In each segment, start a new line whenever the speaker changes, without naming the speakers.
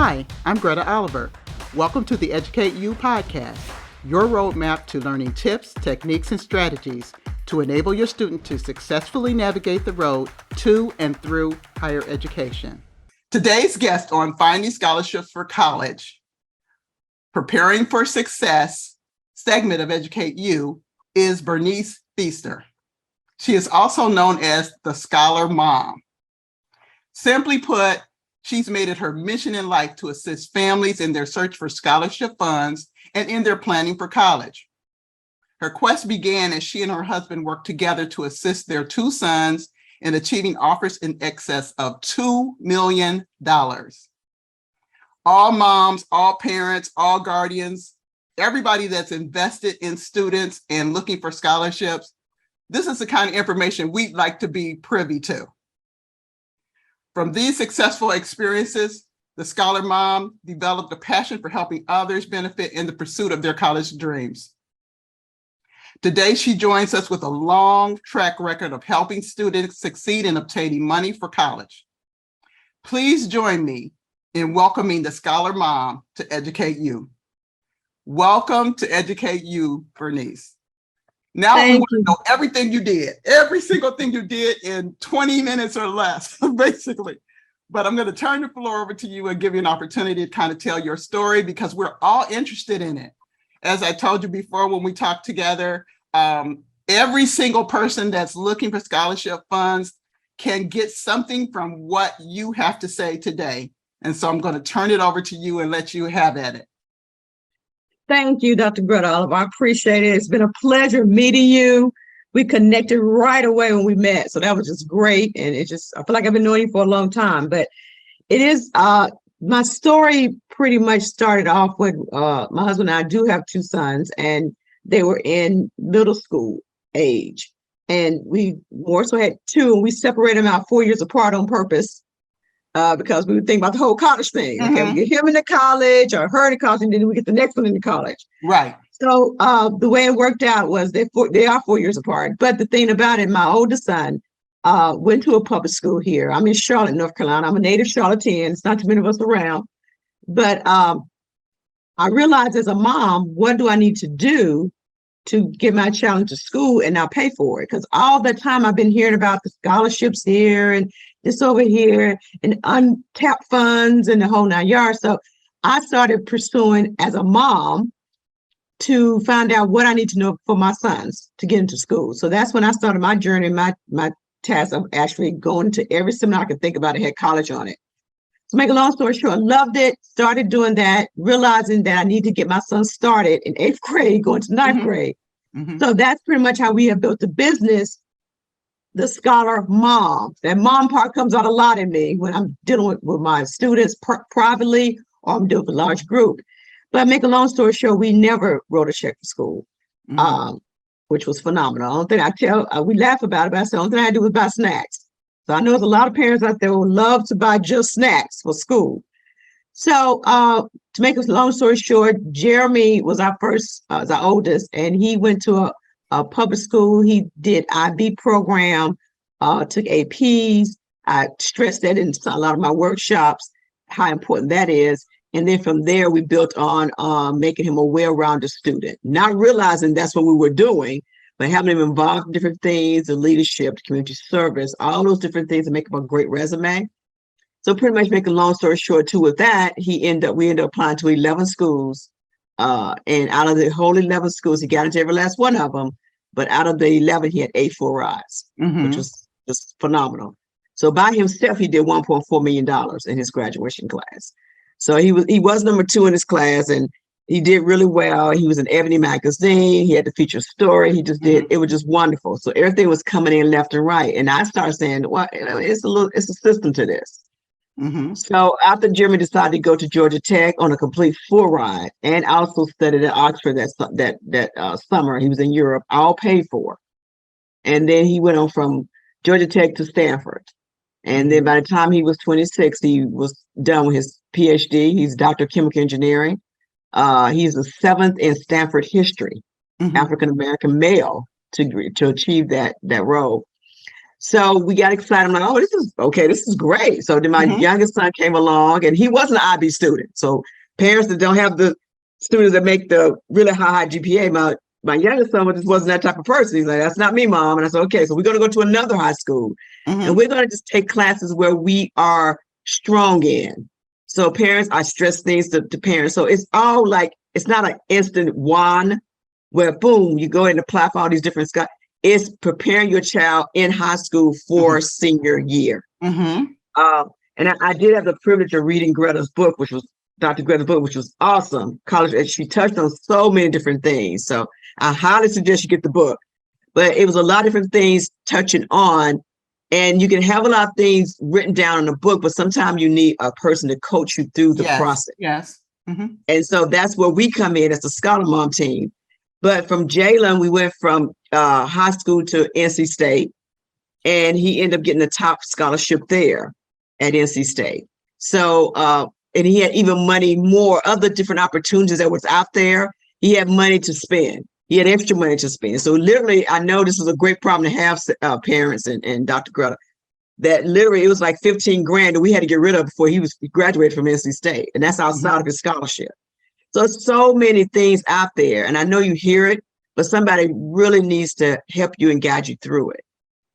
Hi, I'm Greta Oliver. Welcome to the EducateU podcast, your roadmap to learning tips, techniques, and strategies to enable your student to successfully navigate the road to and through higher education. Today's guest on Finding Scholarships for College, Preparing for Success segment of EducateU is Bernice Feaster. She is also known as the Scholar Mom. Simply put, she's made it her mission in life to assist families in their search for scholarship funds and in their planning for college. Her quest began as she and her husband worked together to assist their two sons in achieving offers in excess of $2 million. All moms, all parents, all guardians, everybody that's invested in students and looking for scholarships, this is the kind of information we'd like to be privy to. From these successful experiences, the Scholar Mom developed a passion for helping others benefit in the pursuit of their college dreams. Today, she joins us with a long track record of helping students succeed in obtaining money for college. Please join me in welcoming the Scholar Mom to EducateU. Welcome to EducateU, Bernice. Now we want to know everything you did, every single thing you did in 20 minutes or less, basically. But I'm going to turn the floor over to you and give you an opportunity to kind of tell your story because we're all interested in it. As I told you before when we talked together, every single person that's looking for scholarship funds can get something from what you have to say today. And so I'm going to turn it over to you and let you have at it.
Thank you, Dr. Greta Oliver. I appreciate it. It's been a pleasure meeting you. We connected right away when we met. So that was just great. And I feel like I've been knowing you for a long time. But it is, my story pretty much started off with my husband and I do have two sons, and they were in middle school age. And we more so had two, and we separated them out 4 years apart on purpose. Because we would think about the whole college thing. Okay, we get him into college or her into college, and then we get the next one into college.
Right.
So the way it worked out was they are 4 years apart. But the thing about it, my oldest son went to a public school here. I'm in Charlotte, North Carolina. I'm a native Charlottean. It's not too many of us around. But I realized as a mom, what do I need to do to get my child into school and not pay for it? Because all the time I've been hearing about the scholarships here and this over here and untapped funds and the whole 9 yards. So I started pursuing as a mom to find out what I need to know for my sons to get into school. So that's when I started my journey, my task of actually going to every seminar I could think about. It had college on it. To make a long story short, I loved it, started doing that, realizing that I need to get my son started in 8th grade, going to 9th grade. So that's pretty much how we have built the business, the Scholar Mom. That mom part comes out a lot in me when I'm dealing with my students privately or I'm doing a large group. But make a long story short, we never wrote a check for school, which was phenomenal. The only thing I tell, we laugh about it, but I said the only thing I do is buy snacks. So I know there's a lot of parents out there who would love to buy just snacks for school. So to make a long story short, Jeremy was our oldest, and he went to a public school. He did IB program, took APs. I stressed that in a lot of my workshops, how important that is. And then from there, we built on making him a well-rounded student, not realizing that's what we were doing, but having him involved in different things, the leadership, the community service, all those different things that make him a great resume. So pretty much making a long story short too, with that, we ended up applying to 11 schools. And out of the whole 11 schools, he got into every last one of them. But out of the 11, he had 8 full rides, which was just phenomenal. So by himself, he did $1.4 million in his graduation class. So he was number 2 in his class, and he did really well. He was in Ebony magazine. He had the feature story. He just did. It was just wonderful. So everything was coming in left and right. And I started saying, well, it's a system to this. So after Jeremy decided to go to Georgia Tech on a complete full ride, and also studied at Oxford that summer, he was in Europe, all paid for. And then he went on from Georgia Tech to Stanford. And then by the time he was 26, he was done with his PhD. He's Doctor of Chemical Engineering. He's the 7th in Stanford history, African-American male to achieve that role. So we got excited. I'm like, oh, this is okay. This is great. So then my
Mhm.
youngest son came along, and he was an IB student. So parents that don't have the students that make the really high GPA, my youngest son just wasn't that type of person. He's like, that's not me, mom. And I said, okay, so we're going to go to another high school, and
Mhm.
we're going to just take classes where we are strong in. So parents, I stress things to parents. So it's all like, it's not an instant one where boom, you go and apply for all these different schools. It's preparing your child in high school for
Mhm.
senior year.
Mhm.
And I did have the privilege of reading Greta's book, which was Dr. Greta's book, which was awesome. College, and she touched on so many different things. So I highly suggest you get the book. But it was a lot of different things touching on, and you can have a lot of things written down in a book, but sometimes you need a person to coach you through the
Yes.
process.
Yes. Mhm.
And so that's where we come in as the Scholar Mom team. But from Jalen, we went from high school to NC State, and he ended up getting a top scholarship there at NC State. So, and he had even money, more other different opportunities that was out there. He had money to spend. He had extra money to spend. So literally, I know this is a great problem to have, parents and Dr. Greta, that literally it was like 15 grand that we had to get rid of before he graduated from NC State. And that's
Mhm.
outside of his scholarship. So many things out there. And I know you hear it, but somebody really needs to help you and guide you through it.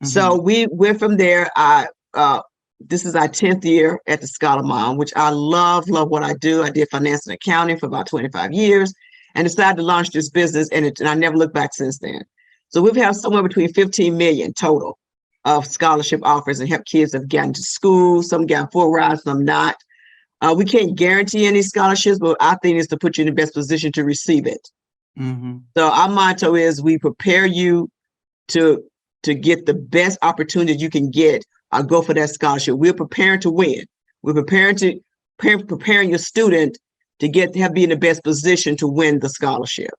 So
Mhm.
we went from there. This is our 10th year at the Scholar Mom, which I love what I do. I did finance and accounting for about 25 years and decided to launch this business, and I never looked back since then. So we've had somewhere between 15 million total of scholarship offers and help kids have gotten to school. Some got full rides, some not. We can't guarantee any scholarships, but our thing is to put you in the best position to receive it.
Mhm.
So our motto is we prepare you to get the best opportunity you can get. Go for that scholarship. We're preparing to win. We're preparing your student to be in the best position to win the scholarship.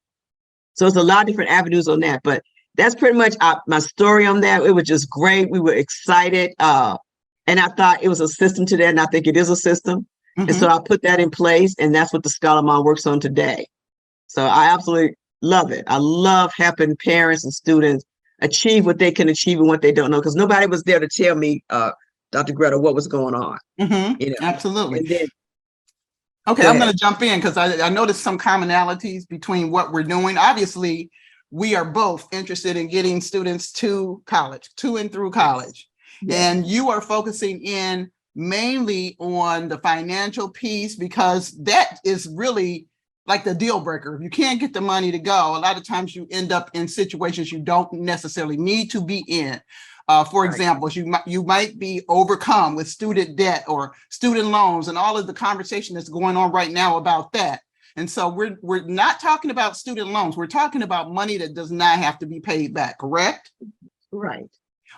So it's a lot of different avenues on that, but that's pretty much my story on that. It was just great. We were excited, and I thought it was a system to that, and I think it is a system. And so
Mhm.
I put that in place, and that's what the Scholar Mom works on today. So I absolutely love it. I love helping parents and students achieve what they can achieve and what they don't know, because nobody was there to tell me, Dr. Greta, what was going on,
Mhm.
you know.
Absolutely.
And then
Okay,
go
I'm going
ahead.
to jump in because I noticed some commonalities between what we're doing. Obviously, we are both interested in getting students to college, to and through
Yes.
college.
Yes.
And you are focusing in mainly on the financial piece because that is really like the deal breaker. If you can't get the money to go, a lot of times you end up in situations you don't necessarily need to be in. For
Right.
example, you might be overcome with student debt or student loans and all of the conversation that's going on right now about that. And so we're not talking about student loans. We're talking about money that does not have to be paid back, correct?
Right.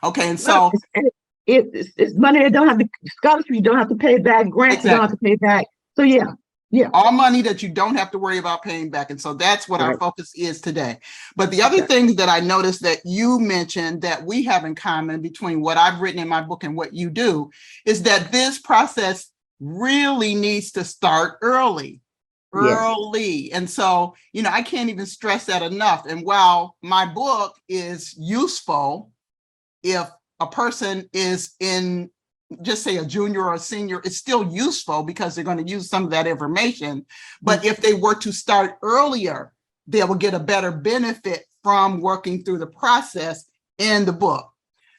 Okay, and
Well,
so
it's money that don't have to scholarship. You don't have to pay back grants. You don't have
exactly.
to pay back. So yeah, yeah.
All money that you don't have to worry about paying back. And so that's what our
Right.
focus is today. But the other
Okay.
thing that I noticed that you mentioned that we have in common between what I've written in my book and what you do is that this process really needs to start early.
Yes.
Early. And so, I can't even stress that enough. And while my book is useful, if a person is in, just say, a junior or a senior, it's still useful because they're going to use some of that information. But if they were to start earlier, they will get a better benefit from working through the process in the book.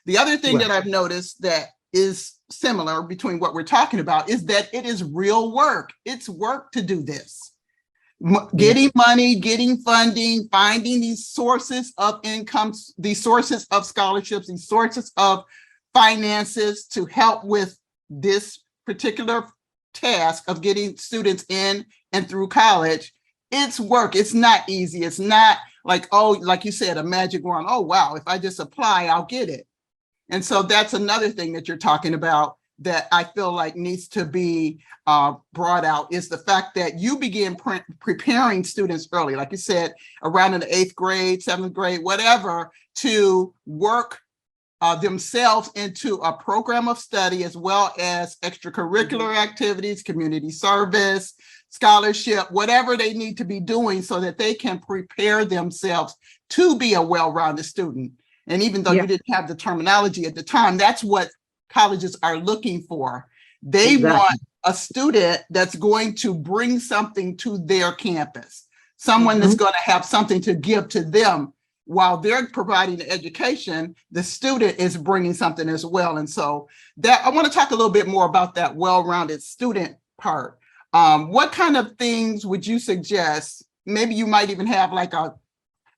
The other thing
Right.
that I've noticed that is similar between what we're talking about is that it is real work. It's work to do this.
Yeah.
Getting money, getting funding, finding these sources of income, these sources of scholarships, these sources of finances to help with this particular task of getting students in and through college. It's work. It's not easy. It's not like, oh, like you said, a magic wand. Oh, wow, if I just apply, I'll get it. And so that's another thing that you're talking about that I feel like needs to be brought out is the fact that you begin preparing students early, like you said, around in the 8th grade, 7th grade, whatever, to work themselves into a program of study as well as extracurricular activities, community service, scholarship, whatever they need to be doing so that they can prepare themselves to be a well-rounded student. And even though
Yeah.
you didn't have the terminology at the time, that's what colleges are looking for. They
Exactly.
want a student that's going to bring something to their campus, someone that's going to have something to give to them. While they're providing the education, the student is bringing something as well. And so that I want to talk a little bit more about that well-rounded student part. What kind of things would you suggest? Maybe you might even have like a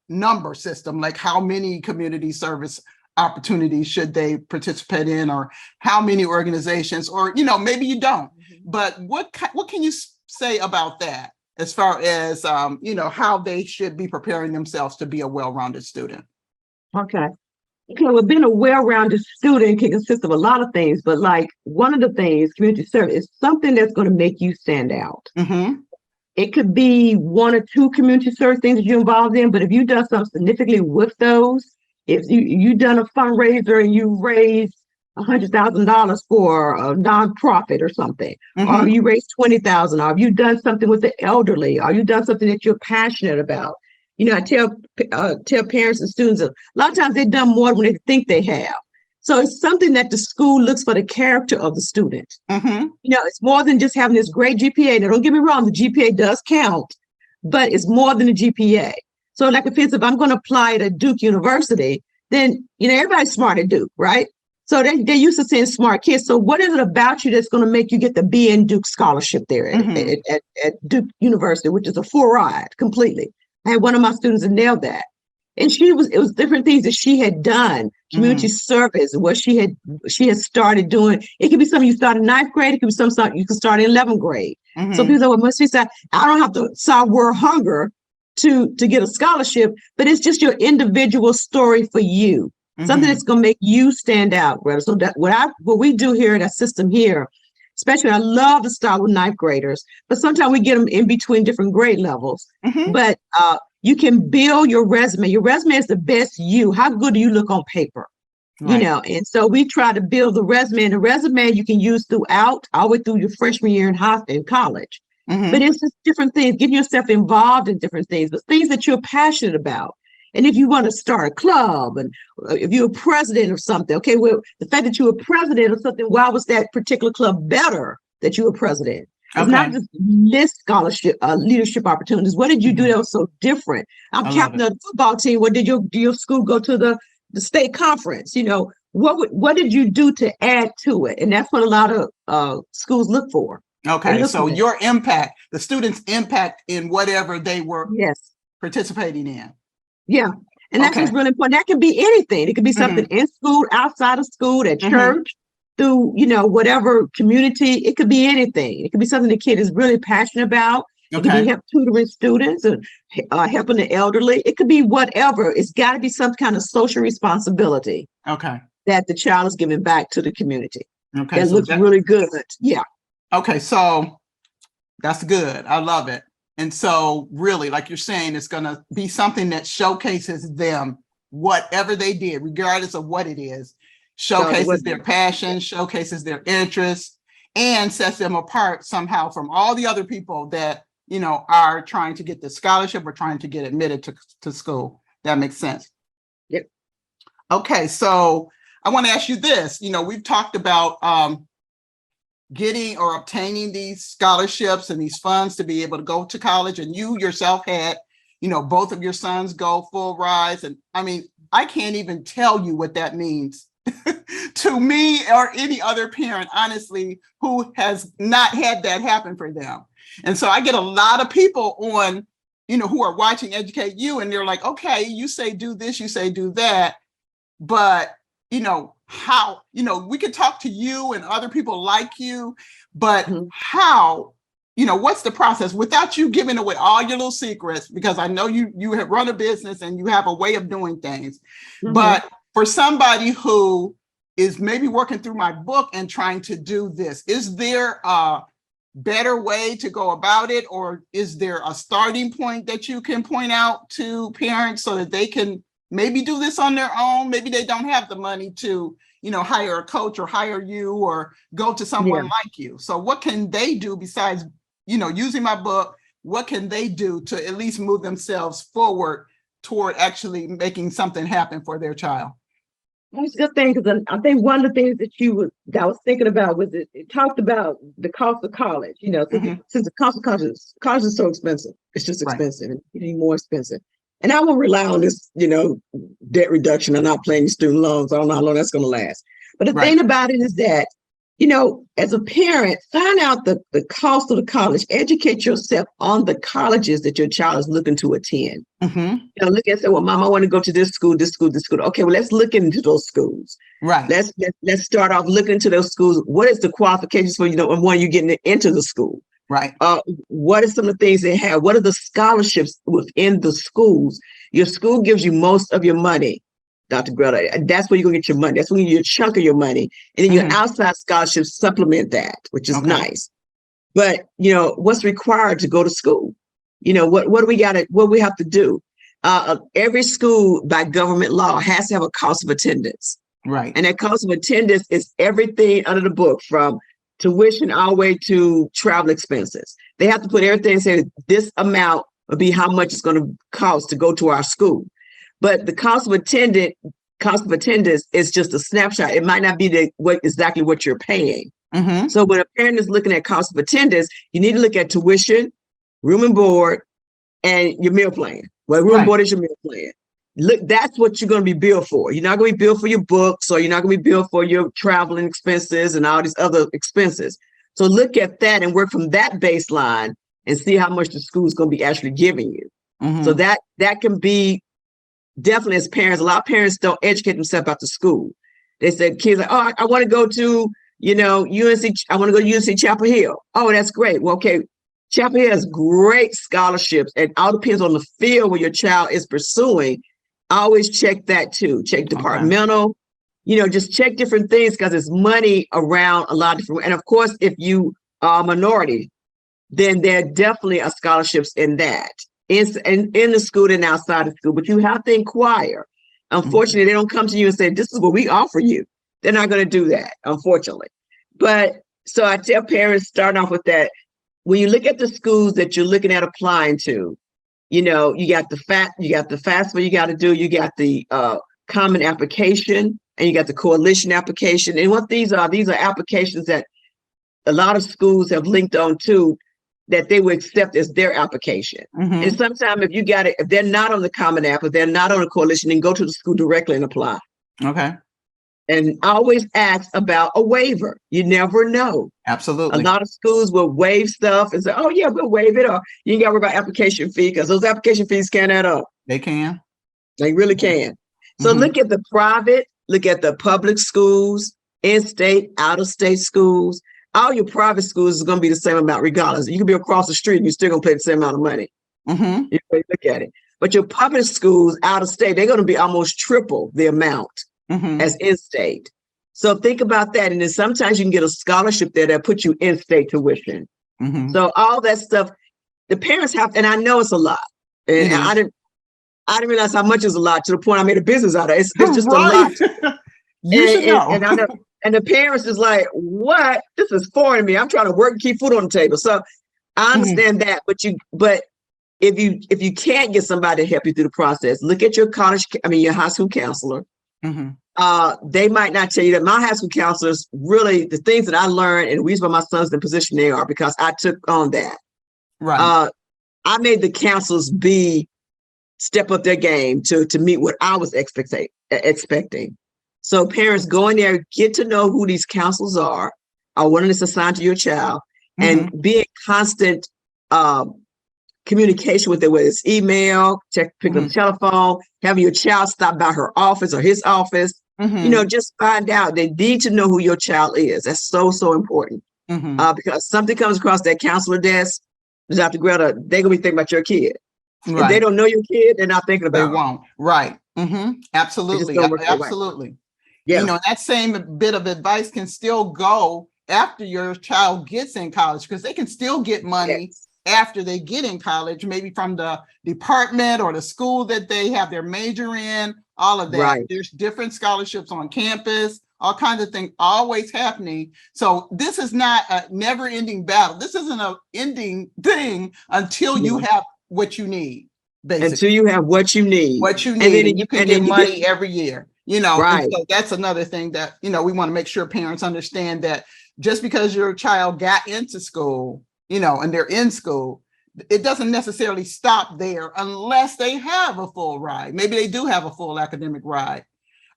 number system, like how many community service opportunities should they participate in, or how many organizations, or, you know, maybe you don't, but what can you say about that as far as, you know, how they should be preparing themselves to be a well-rounded student?
Okay. Okay, well, being a well-rounded student can consist of a lot of things, but like one of the things, community service, is something that's going to make you stand out. It could be one or two community service things that you're involved in, but if you've done something significantly with those, if you've done a fundraiser and you raised $100,000 for a nonprofit or something, or you raised 20,000, or you've done something with the elderly, or you've done something that you're passionate about. You know, I tell parents and students a lot of times they've done more than they think they have. So it's something that the school looks for the character of the student. You know, it's more than just having this great GPA. Now, don't get me wrong, the GPA does count, but it's more than a GPA. So like if I'm going to apply to Duke University, then, you know, everybody's smart at Duke, right? So they're used to seeing smart kids. So what is it about you that's going to make you get the BN Duke scholarship there at Duke University, which is a full ride completely? I had one of my students that nailed that. And it was different things that she had done, community service, what she had started doing. It could be something you start in 9th grade. It could be something you can start in 11th grade. So people say, well, must be said, I don't have to solve world hunger to get a scholarship, but it's just your individual story for you. Something that's going to make you stand out, Greta. So that what we do here in our system here, especially, I love to start with 9th graders, but sometimes we get them in between different grade levels. But you can build your resume. Your resume is the best you. How good do you look on paper? Right. You know, and so we try to build the resume, and the resume you can use throughout, all the way through your freshman year in college. But it's just different things, getting yourself involved in different things, but things that you're passionate about. And if you want to start a club, and if you're a president of something, okay, well, the fact that you're a president of something, why was that particular club better that you were president? It's not just list scholarship, leadership opportunities. What did you do that was so different? I'm captain of the football team. What did your school go to the state conference? You know, what did you do to add to it? And that's what a lot of schools look for.
Okay, so your impact, the students' impact in whatever they were participating in. Yeah, and that's what's really important. That can be anything. It could be something in school, outside of school, at church, through, you know, whatever community. It could be anything. It could be something the kid is really passionate about. It could be help tutoring students and helping the elderly. It could be whatever. It's got to be some kind of social responsibility. That the child is giving back to the community. That so looks really good. Yeah. Okay, so that's good. I love it. And so really, like you're saying, it's going to be something that showcases them, whatever they did, regardless of what it is, showcases their passion, showcases their interests, and sets them apart somehow from all the other people that, you know, are trying to get the scholarship or trying to get admitted to school. That makes sense. Yep. Okay, so I want to ask you this. You know, we've talked about getting or obtaining these scholarships and these funds to be able to go to college, and you yourself had, you know, both of your sons go full rides. And I mean, I can't even tell you what that means to me or any other parent, honestly, who has not had that happen for them. And so I get a lot of people on, you know, who are watching EducateU, and they're like, okay, you say do this, you say do that, but you know, how, you know, we could talk to you and other people like you, but how, you know, what's the process without you giving away all your little secrets? Because I know you have run a business and you have a way of doing things. But for somebody who is maybe working through my book and trying to do this, is there a better way to go about it? Or is there a starting point that you can point out to parents so that they can maybe do this on their own? Maybe they don't have the money to, you know, hire a coach or hire you or go to someone like you. So what can they do besides, you know, using my book? What can they do to at least move themselves forward toward actually making something happen for their child?
That's a good thing because I think one of the things that I was thinking about was it talked about the cost of college. You know, since the cost of college is so expensive, it's just
Right.
expensive and getting more expensive. And I won't rely on this, debt reduction. I'm not paying student loans. I don't know how long that's going to last. But the
Right.
thing about it is that, as a parent, find out the cost of the college. Educate yourself on the colleges that your child is looking to attend. Look and say, well, Mom, I want to go to this school, this school, this school. Okay, well, let's look into those schools.
Right.
Let's start off looking into those schools. What is the qualifications for, when you're getting into the school?
Right.
What are some of the things they have? What are the scholarships within the schools? Your school gives you most of your money, Dr. Greta. That's where you're going to get your money. That's when you get your chunk of your money. And then your outside scholarships supplement that, which is nice. But, what's required to go to school? What do we have to do? Every school by government law has to have a cost of attendance.
Right.
And that cost of attendance is everything under the book, from tuition all the way to travel expenses. They have to put everything and say this amount will be how much it's going to cost to go to our school. But the cost of attendance is just a snapshot. It might not be exactly what you're paying. So when a parent is looking at cost of attendance, you need to look at tuition, room and board, and your meal plan. Well, room and board is your meal plan. Look, that's what you're going to be billed for. You're not going to be billed for your books, or you're not going to be billed for your traveling expenses and all these other expenses. So look at that and work from that baseline and see how much the school is going to be actually giving you. So that can be definitely, as parents, a lot of parents don't educate themselves about the school. They say kids like, oh, I want to go to, UNC. I want to go to UNC Chapel Hill. Oh, that's great. Well, okay. Chapel Hill has great scholarships, and all depends on the field where your child is pursuing. I always check that too. Check departmental, just check different things, because there's money around a lot of different. And of course, if you are a minority, then there definitely are scholarships in that, in the school and outside the school. But you have to inquire. Unfortunately, they don't come to you and say, this is what we offer you. They're not going to do that, unfortunately. But so I tell parents, start off with that. When you look at the schools that you're looking at applying to, you got the FAFSA you got to do, you got the common application, and you got the coalition application. And what these are applications that a lot of schools have linked on to, that they will accept as their application. And sometimes if they're not on the common app, if they're not on a coalition, then go to the school directly and apply.
Okay.
And always ask about a waiver. You never know.
Absolutely.
A lot of schools will waive stuff and say, oh yeah, we'll waive it. Or you ain't got to worry about application fee, because those application fees can add up.
They can.
They really can. So look at the private, look at the public schools, in-state, out-of-state schools. All your private schools is going to be the same amount regardless. You can be across the street and you're still going to pay the same amount of money. You look at it. But your public schools out of state, they're going to be almost triple the amount as in-state. So think about that. And then sometimes you can get a scholarship there that puts you in-state tuition. So all that stuff, the parents have, and I know it's a lot. And I didn't realize how much is a lot, to the point I made a business out of it. It's just a lot.
You should know.
And I know. And the parents is like, what? This is foreign to me. I'm trying to work and keep food on the table. So I understand that. But if you can't get somebody to help you through the process, look at your your high school counselor. They might not tell you that. My high school counselors, really, the things that I learned and the reason why my son's in the position they are, because I took on that. Right. I made the counselors step up their game to meet what I was expecting. So parents, go in there, get to know who these counselors are, what is assigned to your child, and be in constant communication with them, whether it's email, pick up the telephone, having your child stop by her office or his office. Just find out. They need to know who your child is. That's so, so important. Because something comes across that counselor desk, Dr. Greta, they're going to be thinking about your kid. Right. If they don't know your kid, they're not thinking about it.
They won't. Right. Absolutely. Absolutely. Yeah. That same bit of advice can still go after your child gets in college, because they can still get money after they get in college, maybe from the department or the school that they have their major in, all of that. Right. There's different scholarships on campus, all kinds of things always happening. So this is not a never ending battle. This isn't an ending thing until you have what you need. Basically.
Until you have what you need.
And then you can get money every year. And
Right.
so that's another thing that, we want to make sure parents understand that just because your child got into school, and they're in school, it doesn't necessarily stop there unless they have a full ride. Maybe they do have a full academic ride.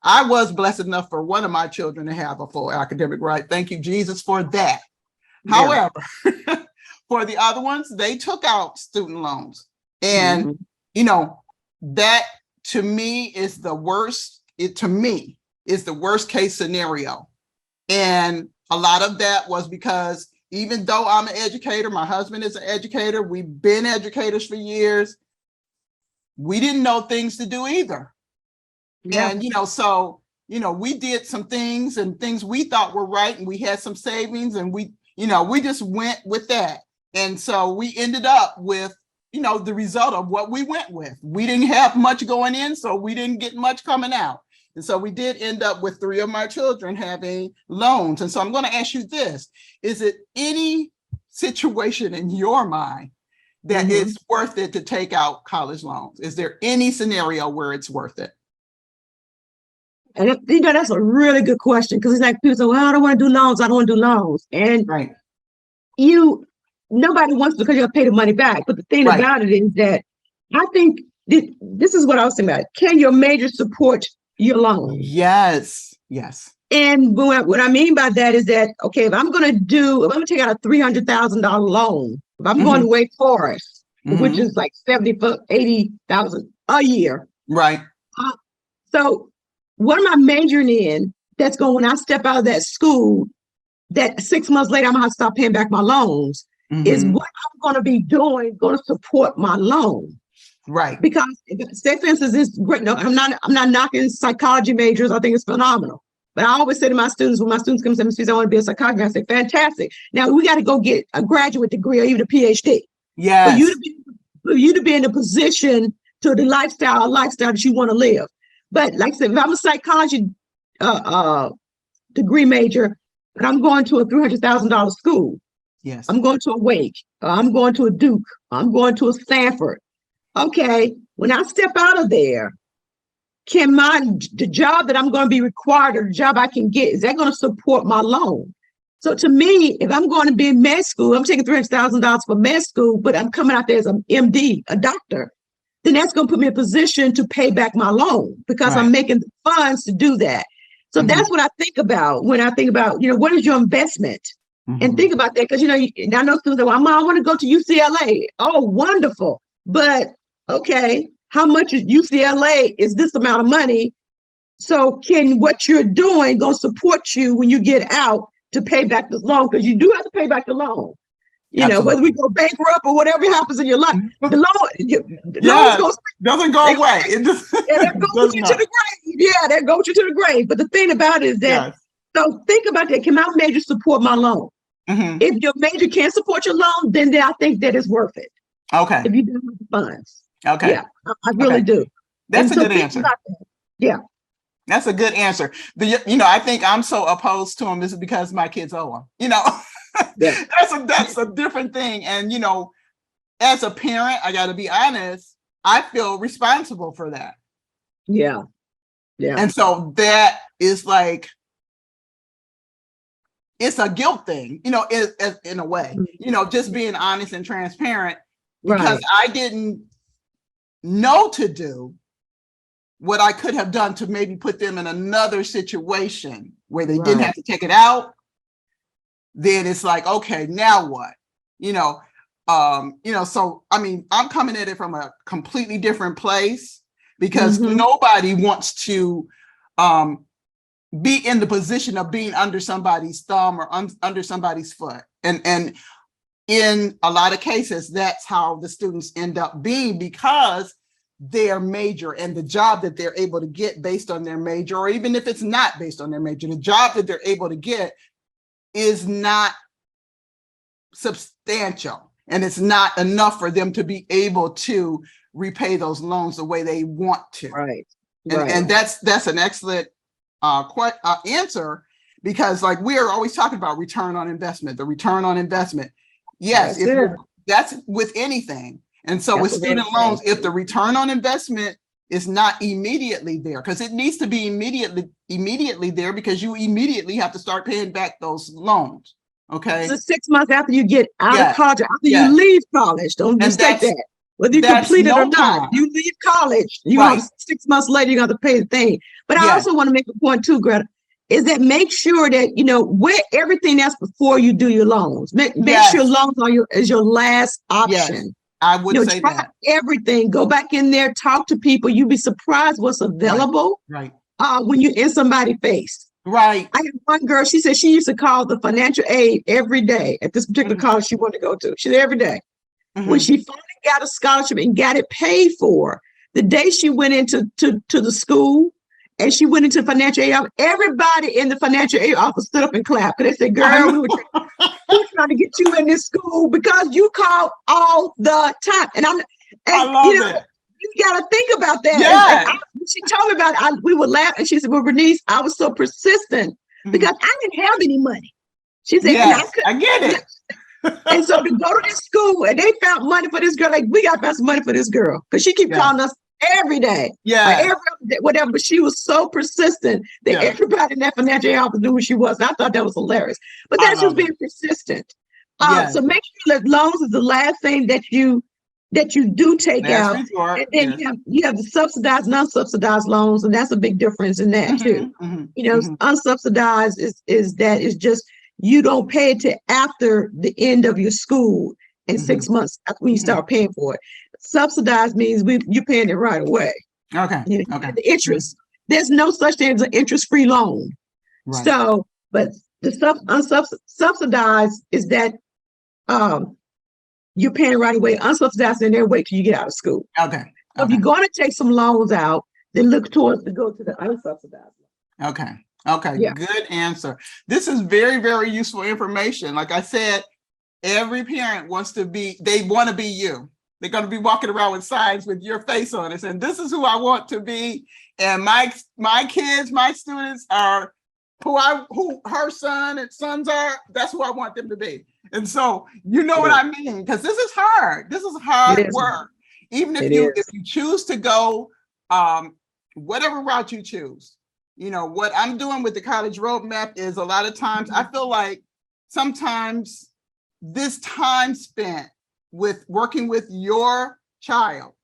I was blessed enough for one of my children to have a full academic ride. Thank you, Jesus, for that.
Yeah.
However, for the other ones, they took out student loans. And, that to me is the worst. To me is the worst case scenario. And a lot of that was because even though I'm an educator, my husband is an educator, we've been educators for years, we didn't know things to do either. Yeah. And, so, we did some things and things we thought were right, and we had some savings, and we just went with that. And so we ended up with, the result of what we went with. We didn't have much going in, so we didn't get much coming out. And so we did end up with 3 of my children having loans. And so I'm going to ask you this. Is it any situation in your mind that it's worth it to take out college loans? Is there any scenario where it's worth it?
And that's a really good question, because it's like people say, well, I don't want to do loans. I don't want to do loans. And
right.
Nobody wants, because you have to pay the money back. But the thing about it is that I think this is what I was saying about. Can your major support your loan?
Yes.
And what I mean by that is that, okay, if I'm going to take out a $300,000 loan, if I'm going to Wake Forest, which is like $80,000 a year.
Right.
So what am I majoring in that's going, when I step out of that school, that 6 months later, I'm going to have to stop paying back my loans, is what I'm going to be doing, going to support my loan.
Right.
Because, say for instance, this great. No, I'm not knocking psychology majors. I think it's phenomenal. But I always say to my students, when my students come to me and say, I want to be a psychologist, I say, fantastic. Now we got to go get a graduate degree or even a PhD.
Yes.
For you to be in a position to the lifestyle that you want to live. But like I said, if I'm a psychology degree major, but I'm going to a $300,000 school.
Yes.
I'm going to a Wake. I'm going to a Duke. I'm going to a Stanford. Okay, when I step out of there, can the job that I'm going to be required, or the job I can get, is that going to support my loan? So to me, if I'm going to be in med school, I'm taking $300,000 for med school, but I'm coming out there as an MD, a doctor, then that's going to put me in a position to pay back my loan, because I'm making the funds to do that. So that's what I think about when I think about, what is your investment? And think about that, because, I know students say, well, I want to go to UCLA. Oh, wonderful. But, okay, how much is UCLA is this amount of money? So can what you're doing go support you when you get out to pay back the loan? Because you do have to pay back the loan. Whether we go bankrupt or whatever happens in your life, the loan
doesn't go away. It just
that goes you to the grave. Yeah, that goes you to the grave. But the thing about it is that, so think about that. Can my major support my loan? If your major can't support your loan, then I think that it's worth it.
Okay.
If you do have the funds.
Okay.
Yeah, I really do.
That's a good answer.
Yeah.
That's a good answer. I think I'm so opposed to them is because my kids owe them. That's a different thing. And, as a parent, I got to be honest, I feel responsible for that.
Yeah.
And so that is like, it's a guilt thing, in a way, just being honest and transparent, because I didn't know to do what I could have done to maybe put them in another situation where they didn't have to take it out. Then it's like, okay, now what? So, I mean, I'm coming at it from a completely different place, because nobody wants to be in the position of being under somebody's thumb or under somebody's foot. And in a lot of cases, that's how the students end up being, because their major and the job that they're able to get based on their major, or even if it's not based on their major, the job that they're able to get is not substantial, and it's not enough for them to be able to repay those loans the way they want to. And that's an excellent answer, because like we are always talking about return on investment, the return on investment. Yes, that's with anything. And so with student loans, if the return on investment is not immediately there, because it needs to be immediately there, because you immediately have to start paying back those loans. Okay.
So 6 months after you get out
Yes.
of college, after
Yes.
you leave college, don't mistake that. Whether you complete it or not, you leave college, you know, 6 months later, you're going to pay the thing. But I also want to make a point too, Greta, is that make sure that, you know, where everything else before you do your loans. Make sure loans is your last option.
Yes. I would say
try
that.
Everything. Go back in there, talk to people. You'd be surprised what's available when you're in somebody's face. Right. I had one girl, she said she used to call the financial aid every day at this particular college she wanted to go to. She said every day. When she finally got a scholarship and got it paid for, the day she went into the school and she went into financial aid office, everybody in the financial aid office stood up and clapped. Because they said, girl, we were trying to get you in this school because you call all the time. And I love it. You got to think about that. Yeah. She told me about it. We would laugh. And she said, well, Bernice, I was so persistent because I didn't have any money. She said, I get it. And so to go to this school and they found money for this girl, like we got to find some money for this girl because she keep calling us every day. Yeah. Every day, whatever. But she was so persistent that everybody in that financial aid office knew who she was. And I thought that was hilarious. But that's just being persistent. So make sure that loans is the last thing that you do take out. And then you have the subsidized, non-subsidized loans, and that's a big difference in that too. You know, unsubsidized is just you don't pay it till after the end of your school and 6 months after when you start paying for it. Subsidized means you're paying it right away. Okay. You know, the interest. There's no such thing as an interest-free loan. Right. So, but the unsubsidized is that you're paying right away. Unsubsidized in there, wait till you get out of school. Okay. So if you're going to take some loans out, then look towards to go to the unsubsidized. Okay. Okay. Yeah. Good answer. This is very, very useful information. Like I said, every parent wants to be, they want to be you. They're going to be walking around with signs with your face on it, and this is who I want to be. And my kids, my students are who her son and sons are. That's who I want them to be. And so, you know what I mean? Because this is hard. This is hard work. Even if you choose to go whatever route you choose. You know, what I'm doing with the college roadmap is a lot of times I feel like sometimes this time spent with working with your child,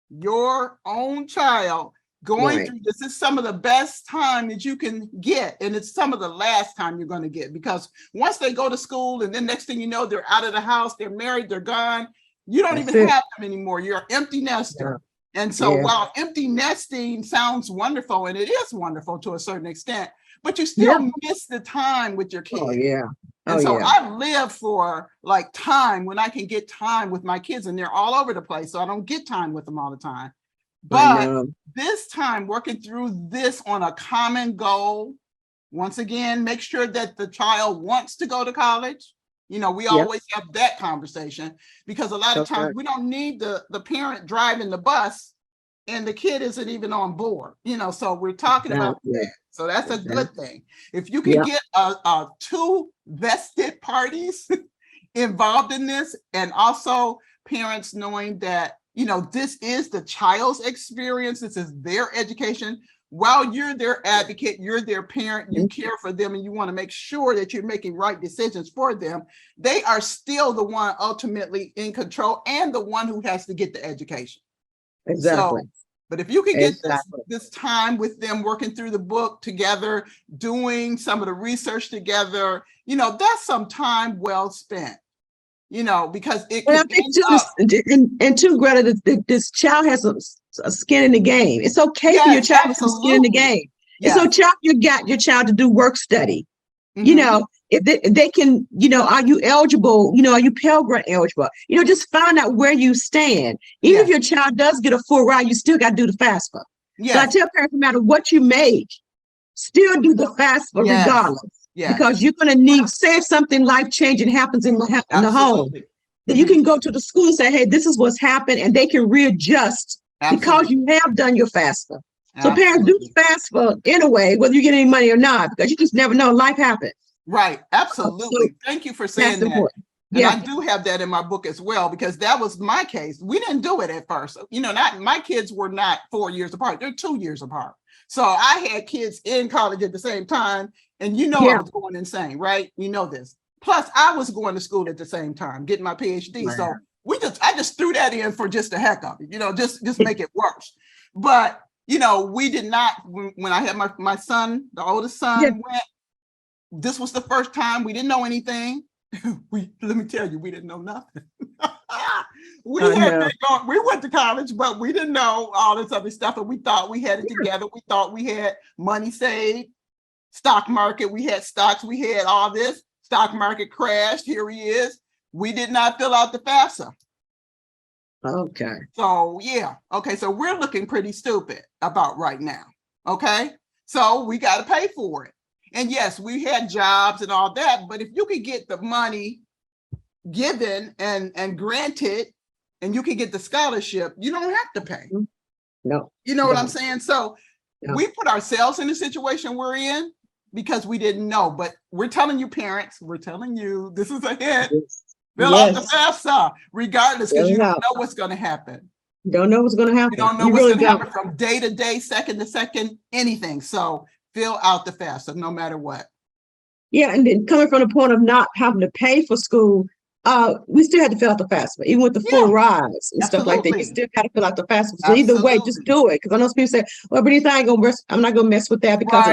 your own child, going through this is some of the best time that you can get. And it's some of the last time you're going to get, because once they go to school and then next thing you know, they're out of the house, they're married, they're gone. You don't even have them anymore. You're an empty nester. And so while empty nesting sounds wonderful, and it is wonderful to a certain extent, but you still miss the time with your kids. And so I live for like time when I can get time with my kids, and they're all over the place. So I don't get time with them all the time. But this time working through this on a common goal, once again, make sure that the child wants to go to college. You know, we always have that conversation, because a lot of times we don't need the parent driving the bus and the kid isn't even on board, you know, so we're talking about that. So that's a good thing. If you can get two vested parties involved in this, and also parents knowing that, you know, this is the child's experience, this is their education. While you're their advocate, you're their parent, you care for them, and you want to make sure that you're making right decisions for them, they are still the one ultimately in control and the one who has to get the education. Exactly. So, but if you can get this time with them working through the book together, doing some of the research together, you know, that's some time well spent. You know, because it could and too, Greta, this child has a skin in the game. It's okay for your child to have some skin in the game. It's okay you got your child to do work study. You know, if they can, you know, are you eligible? You know, are you Pell Grant eligible? You know, just find out where you stand. Even if your child does get a full ride, you still got to do the FAFSA. So I tell parents, no matter what you make, still do the FAFSA regardless. Because you're going to need, say if something life-changing happens in the home, then you can go to the school and say, hey, this is what's happened, and they can readjust because you have done your FAFSA. So parents do FAFSA in a way, whether you get any money or not, because you just never know, life happens. Right, absolutely. Thank you for saying that.
And
Yeah.
I do have that in my book as well, because that was my case. We didn't do it at first. Not my kids were not 4 years apart. They're 2 years apart. So I had kids in college at the same time. And I
Yeah.
was going insane, right? You know this. Plus, I was going to school at the same time, getting my PhD.
Right.
So I just threw that in for just the heck of it, just make it worse. But we did not, when I had my son, the oldest son went, this was the first time. We didn't know anything. Let me tell you, we didn't know nothing. we went to college, but we didn't know all this other stuff. And we thought we had it together. We thought we had money saved, stock market. We had stocks. We had all this. Stock market crashed. Here he is. We did not fill out the FAFSA.
Okay.
So yeah. Okay. So we're looking pretty stupid about right now. Okay. So we got to pay for it. And yes, we had jobs and all that, but if you could get the money given and granted, and you can get the scholarship, you don't have to pay.
No.
You know what I'm saying? So we put ourselves in the situation we're in because we didn't know, but we're telling you parents, we're telling you, this is a hint. Fill out the FAFSA, regardless, because you don't know what's going to happen.
You don't know what's going to happen.
You don't know what's going to happen from day to day, second to second, anything. So fill out the FAFSA, no matter what. Yeah,
and then coming from the point of not having to pay for school, we still had to fill out the FAFSA, even with the full rides and stuff like that. You still got to fill out the FAFSA. So either way, just do it. Because I know some people say, "Well, Brittany, I'm not gonna mess with that because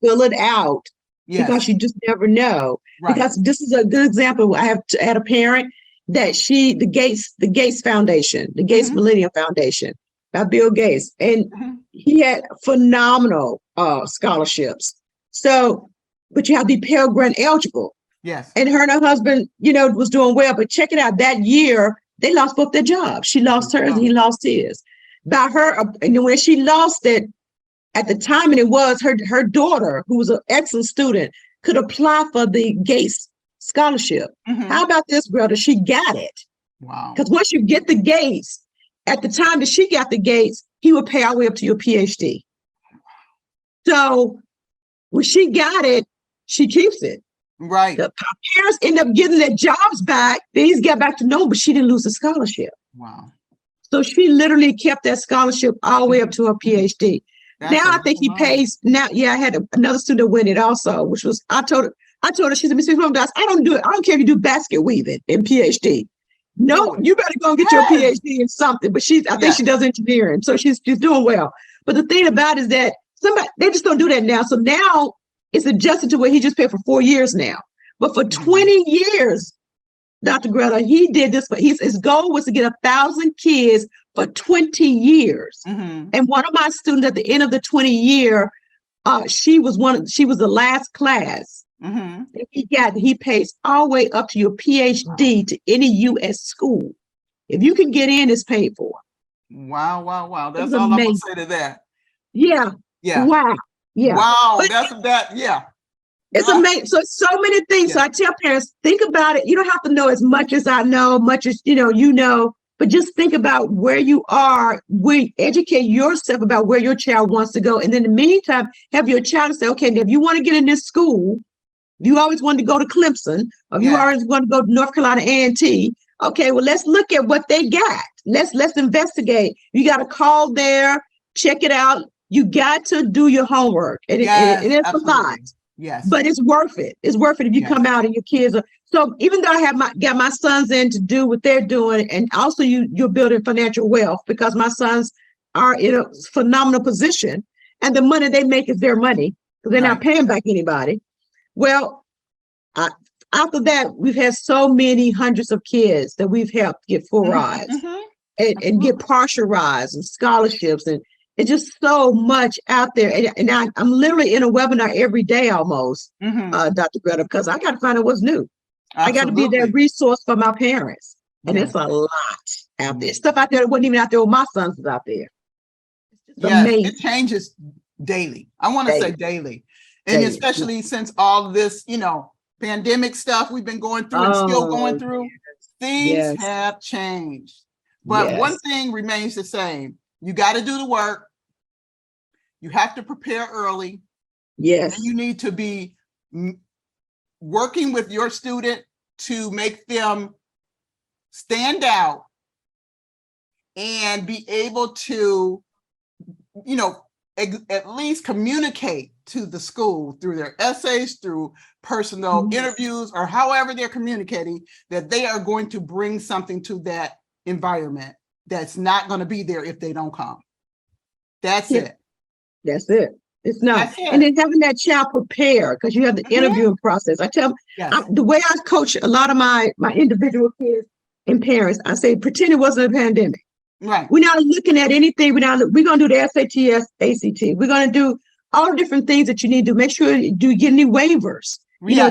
fill it out because you just never know." Because this is a good example. I had a parent that the Gates Foundation, the Gates Millennium Foundation, by Bill Gates, and he had phenomenal scholarships. So, but you have to be Pell Grant eligible.
Yes.
And her and her husband, was doing well. But check it out, that year, they lost both their jobs. She lost hers and he lost his. By her, and when she lost it, at the time, and it was her daughter, who was an excellent student, could apply for the Gates scholarship. How about this, Greta? She got it.
Wow.
Because once you get the Gates, at the time that she got the Gates, he would pay all the way up to your PhD. So when she got it, she keeps it.
Right.
The parents end up getting their jobs back. These got back to know, but she didn't lose the scholarship.
Wow.
So she literally kept that scholarship all the way up to her PhD. Now I think he pays now. Yeah, I had another student win it also, which was I told her, she said, Miss Mom, I don't do it. I don't care if you do basket weaving in PhD. No, you better go and get your PhD in something. But I think she does engineering. So she's doing well. But the thing about it is that they just don't do that now. So now it's adjusted to where he just paid for 4 years now. But for 20 years, Dr. Greta, he did this, but his goal was to get 1,000 kids for 20 years. And one of my students at the end of the 20 year, she was the last class. He pays all the way up to your PhD to any U.S. school. If you can get in, it's paid for.
Wow. That's all I'm going to say to that.
Yeah. Wow. Yeah.
Wow.
But it's amazing. So many things. So I tell parents, think about it. You don't have to know as much as I know, much as but just think about where you are. Educate yourself about where your child wants to go. And then in the meantime, have your child say, okay, if you want to get in this school, if you always wanted to go to Clemson, or if you always want to go to North Carolina A&T, okay, well, let's look at what they got. Let's investigate. You got to call there, check it out. You got to do your homework. And it's a lot.
Yes.
But it's worth it. It's worth it if you come out and your kids are. So even though I have got my sons in to do what they're doing, and also you're building financial wealth because my sons are in a phenomenal position and the money they make is their money because they're not paying back anybody. Well, after that, we've had so many hundreds of kids that we've helped get full rides and get partial rides and scholarships. And it's just so much out there. And I'm literally in a webinar every day almost, Dr. Greta, because I got to find out what's new. Absolutely. I got to be that resource for my parents. And it's a lot out there. Stuff out there that wasn't even out there when my sons was out there. It's amazing.
It changes daily. I want to say daily. And especially since all this, pandemic stuff we've been going through and still going through, things have changed. But one thing remains the same. You got to do the work. You have to prepare early.
Yes.
And you need to be working with your student to make them stand out and be able to, at least communicate to the school through their essays, through personal interviews, or however they're communicating, that they are going to bring something to that environment that's not going to be there if they don't come. That's it.
That's it. It's not.
That's it.
And then having that child prepared, because you have the interviewing process. I tell them, the way I coach a lot of my individual kids and parents, I say, pretend it wasn't a pandemic.
Right.
We're not looking at anything. We're going to do the SAT, ACT. We're going to do all the different things that you need to make sure you get any waivers.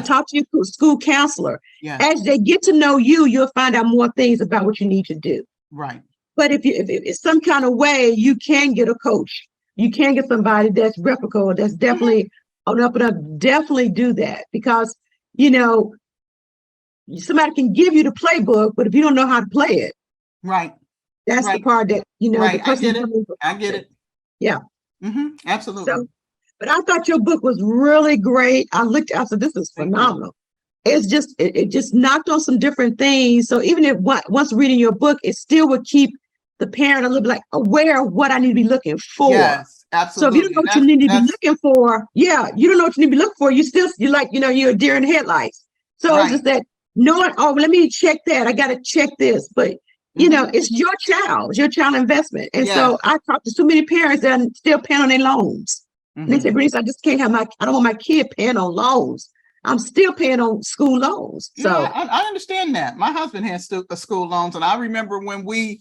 Talk to your school counselor.
Yes.
As they get to know you, you'll find out more things about what you need to do.
Right.
But if it's some kind of way, you can get a coach. You can get somebody that's replicable, that's definitely on up and up. Definitely do that, because, somebody can give you the playbook, but if you don't know how to play it,
right.
That's the part that,
right.
The
I get it.
Yeah.
Absolutely.
So, but I thought your book was really great. I said, this is phenomenal. It's just, it just knocked on some different things. So even if once reading your book, it still would keep the parent a little bit aware of what I need to be looking for.
Yes, absolutely.
So if you don't know what you need to be looking for, you don't know what you need to be looking for. You're a deer in headlights. So it's just that knowing, let me check that. I got to check this. But it's your child investment. And so I talked to so many parents that are still paying on their loans. And they say, Bernice, I just can't I don't want my kid paying on loans. I'm still paying on school loans. So
I understand that. My husband has school loans, and I remember when we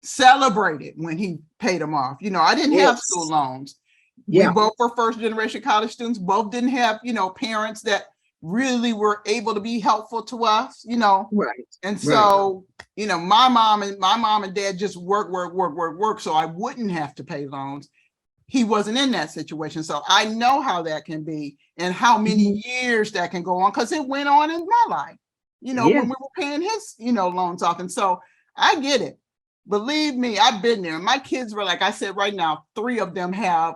celebrated when he paid them off. I didn't have school loans. We both were first generation college students, both didn't have, parents that really were able to be helpful to us,
Right.
And so, my mom and dad just work. So I wouldn't have to pay loans. He wasn't in that situation. So I know how that can be and how many years that can go on, because it went on in my life, when we were paying his, loans off. And so I get it. Believe me, I've been there. My kids were, like I said, right now, 3 of them have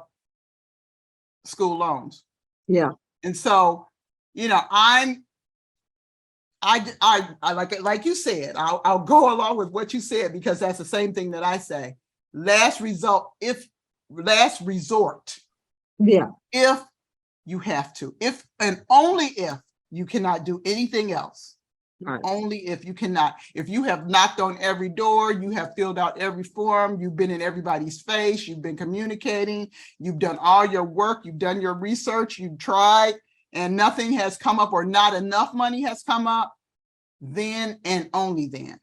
school loans.
Yeah.
And so, I like you said, I'll go along with what you said, because that's the same thing that I say. Last resort.
Yeah.
If you have to, if and only if you cannot do anything else.
Right.
Only if you cannot. If you have knocked on every door, you have filled out every form, you've been in everybody's face, you've been communicating, you've done all your work, you've done your research, you've tried, and nothing has come up, or not enough money has come up, then and only then.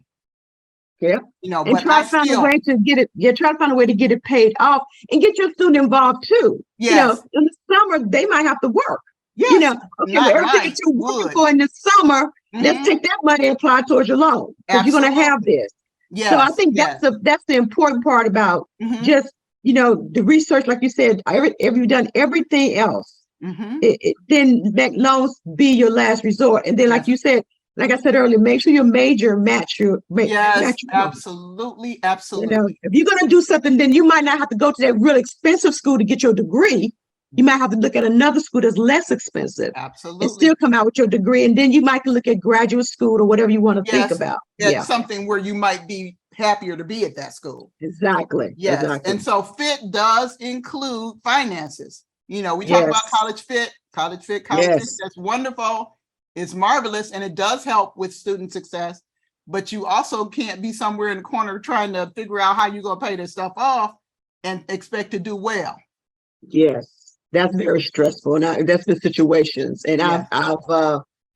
Yeah.
And
but try to find a way to get it. Try to find a way to get it paid off, and get your student involved too.
Yes.
In the summer, they might have to work.
Yes.
Everything that you're working for in the summer, let's take that money and apply towards your loan, because you're going to have this. Yes. So I think that's the important part about just, the research, like you said, if you've done everything else, then let loans be your last resort. And then, like you said, like I said earlier, make sure your major match your.
Absolutely.
If you're going to do something, then you might not have to go to that real expensive school to get your degree. You might have to look at another school that's less expensive.
Absolutely.
And still come out with your degree. And then you might look at graduate school or whatever you want to think about.
Something where you might be happier to be at that school.
Exactly.
Yes.
Exactly.
And so FIT does include finances. We talk about college fit. That's wonderful. It's marvelous. And it does help with student success. But you also can't be somewhere in the corner trying to figure out how you're going to pay this stuff off and expect to do well.
Yes. That's very stressful, and that's the situations. And I've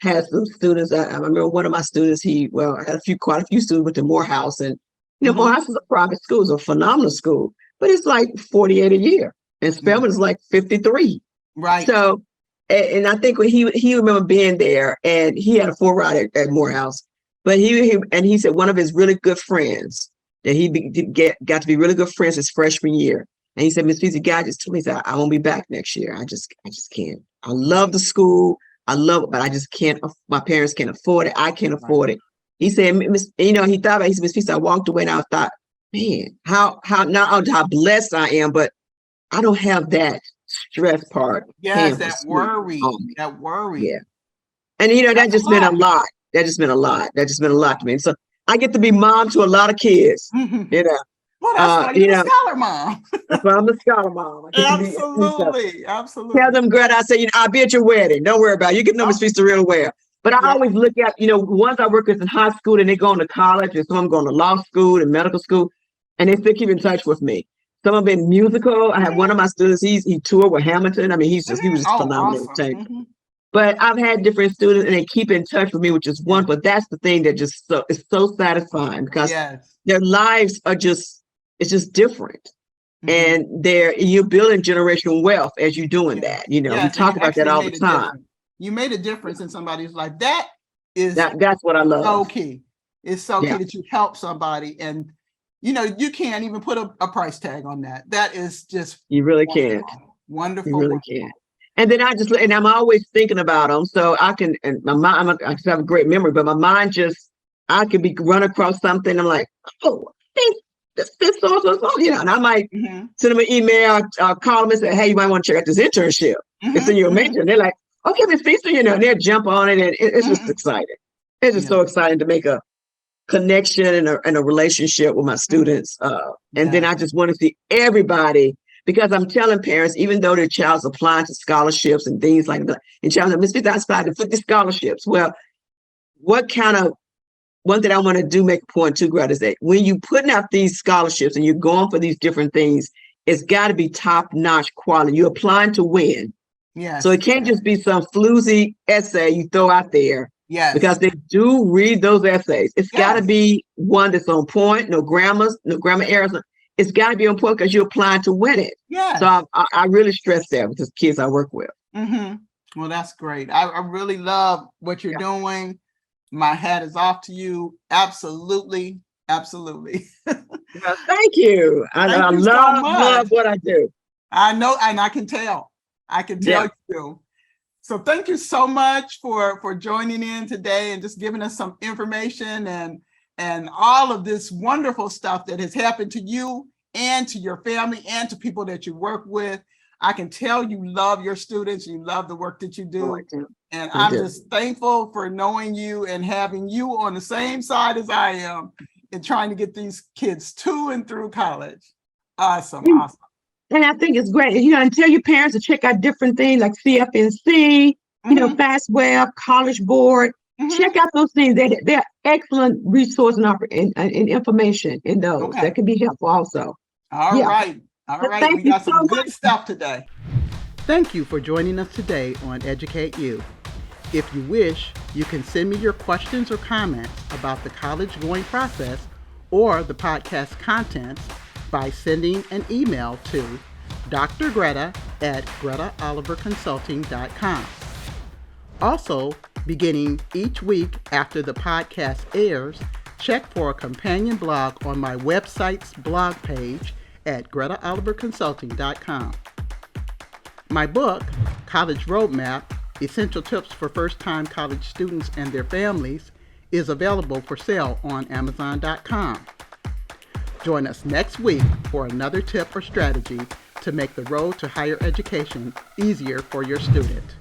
had some students. I remember one of my students. I had quite a few students went to Morehouse, and Morehouse is a private school, it's a phenomenal school, but it's like $48 a year, and Spelman is like $53.
Right.
So, and I think when he remember being there, and he had a 4-ride at Morehouse, but he said one of his really good friends that got to be really good friends his freshman year. And he said, Miss Feaster, God just told me that I won't be back next year. I just can't. I love the school. I love it, but I just can't. My parents can't afford it. I can't afford it. He said, he thought about it. He said, Miss Feaster, I walked away and I thought, man, how blessed I am, but I don't have that stress part.
Yes, that worry.
Yeah. And that just meant a lot. that just meant a lot. That just meant a lot to me. So I get to be mom to a lot of kids, you know.
Well, that's why you're the scholar mom.
That's why I'm a scholar mom.
Absolutely.
Tell them, Greta, I say, I'll be at your wedding. Don't worry about it. You get to know Miss Feaster real well. But I always look at, ones I work with in high school and they're going to college, and some of them going to law school and medical school, and they still keep in touch with me. Some of them in musical. I have one of my students, he toured with Hamilton. I mean, he was just phenomenal.
Awesome.
But I've had different students and they keep in touch with me, which is wonderful. That's the thing that just is so satisfying, because their lives are it's just different. And you're building generational wealth as you're doing that. We talk about that all the time.
You made a difference in somebody's life.
That's what I love.
So key. It's so key that you help somebody, and you can't even put a price tag on that. That is just
you really can't.
Wonderful.
You really can't. And then I'm always thinking about them. So I can, and my mind, I have a great memory, but my mind I could run across something. I'm like, oh, this so, and I might send them an email, call them and say, hey, you might want to check out this internship. It's in your major. And they're like, okay, Miss Feaster, and they'll jump on it, and it's just exciting. It's just so exciting to make a connection and a relationship with my students. And then I just want to see everybody, because I'm telling parents, even though their child's applying to scholarships and things like that, and child's like, Miss Feaster, I applied to 50 scholarships. Well, one thing I want to do, make a point too, Greta, is that when you're putting out these scholarships and you're going for these different things, it's got to be top-notch quality. You're applying to win.
Yes.
So it can't just be some floozy essay you throw out there.
Yes.
Because they do read those essays. It's got to be one that's on point, no grammar errors. It's got to be on point because you're applying to win it.
Yeah.
So I really stress that with the kids I work with.
Well, that's great. I really love what you're doing. My hat is off to you. Absolutely. Absolutely.
Well, thank you. I love what I do.
I know, and I can tell. You do. So thank you so much for joining in today and just giving us some information and all of this wonderful stuff that has happened to you and to your family and to people that you work with. I can tell you love your students, you love the work that you do. And I'm just thankful for knowing you and having you on the same side as I am in trying to get these kids to and through college. Awesome.
And I think it's great, and tell your parents to check out different things like CFNC, FastWeb, College Board. Check out those things. They're excellent resource and information in those that can be helpful also.
All right. We got some good stuff today. Thank you for joining us today on EducateU. If you wish, you can send me your questions or comments about the college going process or the podcast contents by sending an email to Dr. Greta at GretaOliverConsulting.com. Also, beginning each week after the podcast airs, check for a companion blog on my website's blog page at GretaOliverConsulting.com. My book, College Roadmap, Essential Tips for First-Time College Students and Their Families, is available for sale on Amazon.com. Join us next week for another tip or strategy to make the road to higher education easier for your student.